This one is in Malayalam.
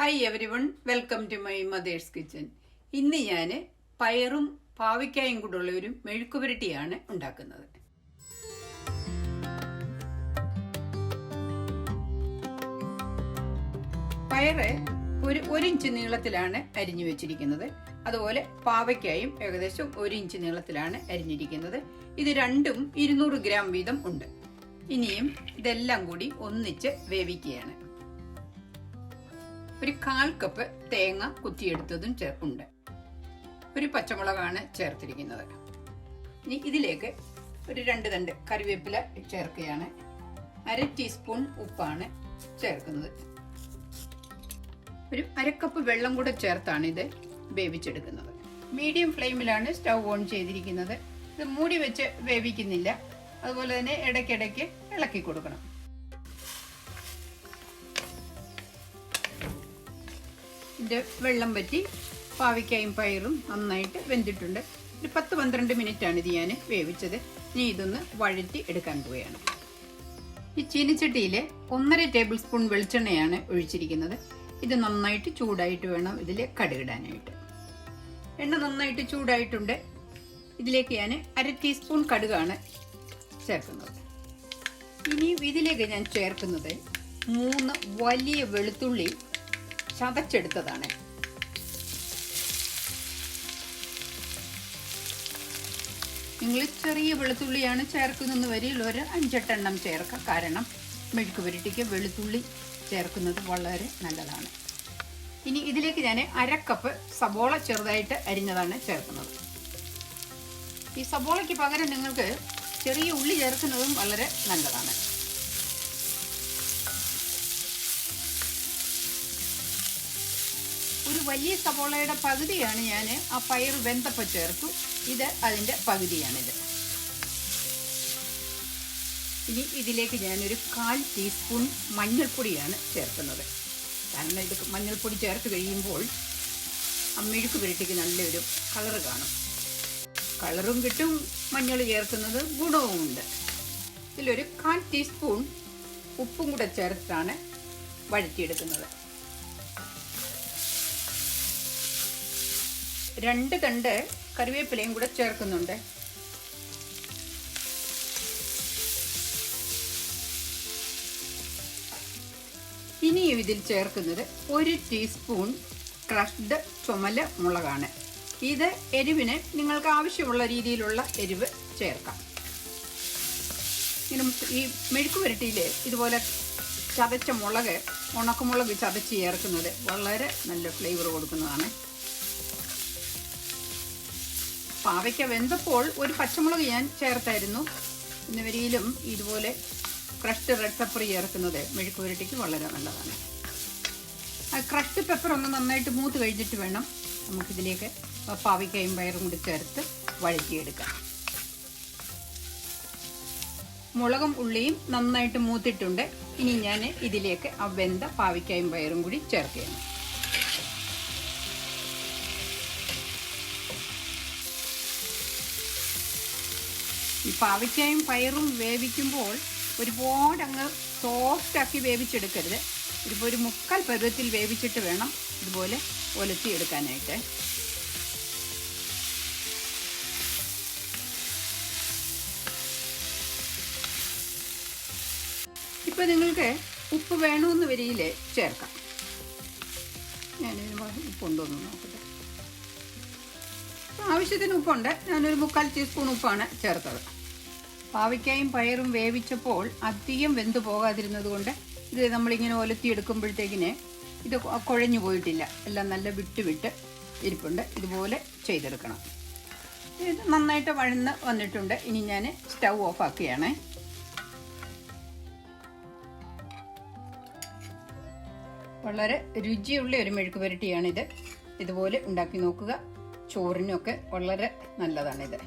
Hi everyone, welcome to my mother's kitchen. ഇന്ന് ഞാൻ പയറും പാവയ്ക്കായും കൂടെയുള്ള ഒരു മെഴുക്കുപുരട്ടിയാണ് ഉണ്ടാക്കുന്നത്. പയറ് ഒരു ഇഞ്ച് നീളത്തിലാണ് അരിഞ്ഞു വെച്ചിരിക്കുന്നത്. അതുപോലെ പാവയ്ക്കായും ഏകദേശം 1 ഇഞ്ച് നീളത്തിലാണ് അരിഞ്ഞിരിക്കുന്നത്. ഇത് രണ്ടും 200 ഗ്രാം വീതം ഉണ്ട്. ഇനിയും ഇതെല്ലാം കൂടി ഒന്നിച്ച് വേവിക്കുകയാണ്. ഒരു 1/4 കപ്പ് തേങ്ങ കുത്തിയെടുത്തതും ഉണ്ട്. ഒരു പച്ചമുളകാണ് ചേർത്തിരിക്കുന്നത്. ഇനി ഇതിലേക്ക് ഒരു 2 തണ്ട് കറിവേപ്പില ചേർക്കുകയാണ്. 1/2 ടീസ്പൂൺ ഉപ്പാണ് ചേർക്കുന്നത്. ഒരു 1/2 കപ്പ് വെള്ളം കൂടെ ചേർത്താണ് ഇത് വേവിച്ചെടുക്കുന്നത്. മീഡിയം ഫ്ലെയിമിലാണ് സ്റ്റൗ ഓൺ ചെയ്തിരിക്കുന്നത്. ഇത് മൂടി വെച്ച് വേവിക്കുന്നില്ല. അതുപോലെ തന്നെ ഇടയ്ക്കിടയ്ക്ക് ഇളക്കി കൊടുക്കണം. ഇതിൻ്റെ വെള്ളം പറ്റി പാവയ്ക്കായും പയറും നന്നായിട്ട് വെന്തിട്ടുണ്ട്. ഒരു 10-12 മിനിറ്റാണ് ഇത് ഞാൻ വേവിച്ചത്. ഇനി ഇതൊന്ന് വഴറ്റി എടുക്കാൻ പോവുകയാണ്. ഈ ചീനിച്ചട്ടിയിൽ 1.5 ടേബിൾ സ്പൂൺ വെളിച്ചെണ്ണയാണ് ഒഴിച്ചിരിക്കുന്നത്. ഇത് നന്നായിട്ട് ചൂടായിട്ട് വേണം ഇതിൽ കടുകിടാനായിട്ട്. എണ്ണ നന്നായിട്ട് ചൂടായിട്ടുണ്ട്. ഇതിലേക്ക് ഞാൻ 1/2 ടീസ്പൂൺ കടുകാണ് ചേർക്കുന്നത്. ഇനി ഇതിലേക്ക് ഞാൻ ചേർക്കുന്നത് 3 വലിയ വെളുത്തുള്ളി ചതച്ചെടുത്തതാണ്. നിങ്ങൾ ചെറിയ വെളുത്തുള്ളിയാണ് ചേർക്കുന്നതെന്ന് വരിയിൽ ഒരു 5-8 എണ്ണം ചേർക്കാം. കാരണം മെഴുക്ക് പുരട്ടിക്ക് വെളുത്തുള്ളി ചേർക്കുന്നത് വളരെ നല്ലതാണ്. ഇനി ഇതിലേക്ക് ഞാൻ 1/2 കപ്പ് സബോള ചെറുതായിട്ട് അരിഞ്ഞതാണ് ചേർക്കുന്നത്. ഈ സബോളയ്ക്ക് പകരം നിങ്ങൾക്ക് ചെറിയ ഉള്ളി ചേർക്കുന്നതും വളരെ നല്ലതാണ്. ഒരു വലിയ സബോളയുടെ പകുതിയാണ് ഞാൻ ആ പയർ വെന്തപ്പം ചേർത്തു. ഇത് അതിൻ്റെ പകുതിയാണിത്. ഇനി ഇതിലേക്ക് ഞാനൊരു 1/4 ടീസ്പൂൺ മഞ്ഞൾപ്പൊടിയാണ് ചേർക്കുന്നത്. കാരണം ഇത് മഞ്ഞൾപ്പൊടി ചേർത്ത് കഴിയുമ്പോൾ ആ മെഴുക്ക് പുരട്ടിക്ക് നല്ലൊരു കളറ് കാണും. കളറും കിട്ടും, മഞ്ഞൾ ചേർക്കുന്നത് ഗുണവുമുണ്ട്. ഇതിലൊരു 1/4 ടീസ്പൂൺ ഉപ്പും കൂടെ ചേർത്താണ് വഴറ്റിയെടുക്കുന്നത്. 2 തണ്ട് കറിവേപ്പിലയും കൂടെ ചേർക്കുന്നുണ്ട്. ഇനിയും ഇതിൽ ചേർക്കുന്നത് 1 ടീസ്പൂൺ ക്രഷ്ഡ് ചുമല മുളകാണ്. ഇത് എരിവിന് നിങ്ങൾക്ക് ആവശ്യമുള്ള രീതിയിലുള്ള എരിവ് ചേർക്കാം. ഇങ്ങനെ ഈ മെഴുക്ക് പുരട്ടിയിൽ ഇതുപോലെ ചതച്ച മുളക്, ഉണക്കമുളക് ചതച്ച് ചേർക്കുന്നത് വളരെ നല്ല ഫ്ലേവർ കൊടുക്കുന്നതാണ്. പാവയ്ക്ക വെന്തപ്പോൾ ഒരു പച്ചമുളക് ഞാൻ ചേർത്തായിരുന്നു. എന്നിവരിലും ഇതുപോലെ ക്രഷ്ഡ് റെഡ് പെപ്പർ ചേർക്കുന്നത് മെഴുക്ക് പുരട്ടിക്ക് വളരെ നല്ലതാണ്. ആ ക്രഷ്ഡ് പെപ്പർ ഒന്ന് നന്നായിട്ട് മൂത്ത് കഴിഞ്ഞിട്ട് വേണം നമുക്കിതിലേക്ക് പാവയ്ക്കായും പയറും കൂടി ചേർത്ത് വഴറ്റിയെടുക്കാം. മുളകും ഉള്ളിയും നന്നായിട്ട് മൂത്തിട്ടുണ്ട്. ഇനി ഞാൻ ഇതിലേക്ക് ആ വെന്ത പാവയ്ക്കായും പയറും കൂടി ചേർക്കുകയാണ്. ഈ പാവയ്ക്കായും പയറും വേവിക്കുമ്പോൾ ഒരുപാട് അങ്ങ് സോഫ്റ്റാക്കി വേവിച്ചെടുക്കരുത്. ഇതിപ്പോൾ ഒരു 1/4 പരുവത്തിൽ വേവിച്ചിട്ട് വേണം ഇതുപോലെ ഒലത്തിയെടുക്കാനായിട്ട്. ഇപ്പം നിങ്ങൾക്ക് ഉപ്പ് വേണമെന്ന് വരിയിൽ ചേർക്കാം. ഞാനിതിന് ഉപ്പുണ്ടോന്ന് നോക്കട്ടെ. ആവശ്യത്തിന് ഉപ്പുണ്ട്. ഞാനൊരു 1/4 ടീസ്പൂൺ ഉപ്പാണ് ചേർത്തത്. പാവയ്ക്കായും പയറും വേവിച്ചപ്പോൾ അധികം വെന്ത് പോകാതിരുന്നത് കൊണ്ട് ഇത് നമ്മളിങ്ങനെ ഒലത്തിയെടുക്കുമ്പോഴത്തേക്കിന് ഇത് കുഴഞ്ഞു പോയിട്ടില്ല. എല്ലാം നല്ല വിട്ട് ഇരിപ്പുണ്ട്. ഇതുപോലെ ചെയ്തെടുക്കണം. ഇത് നന്നായിട്ട് വഴന്ന് വന്നിട്ടുണ്ട്. ഇനി ഞാൻ സ്റ്റൗ ഓഫ് ആക്കുകയാണ്. വളരെ രുചിയുള്ള ഒരു മെഴുക്ക് പുരട്ടിയാണിത്. ഇതുപോലെ ഉണ്ടാക്കി നോക്കുക. ചോറിനൊക്കെ വളരെ നല്ലതാണിത്.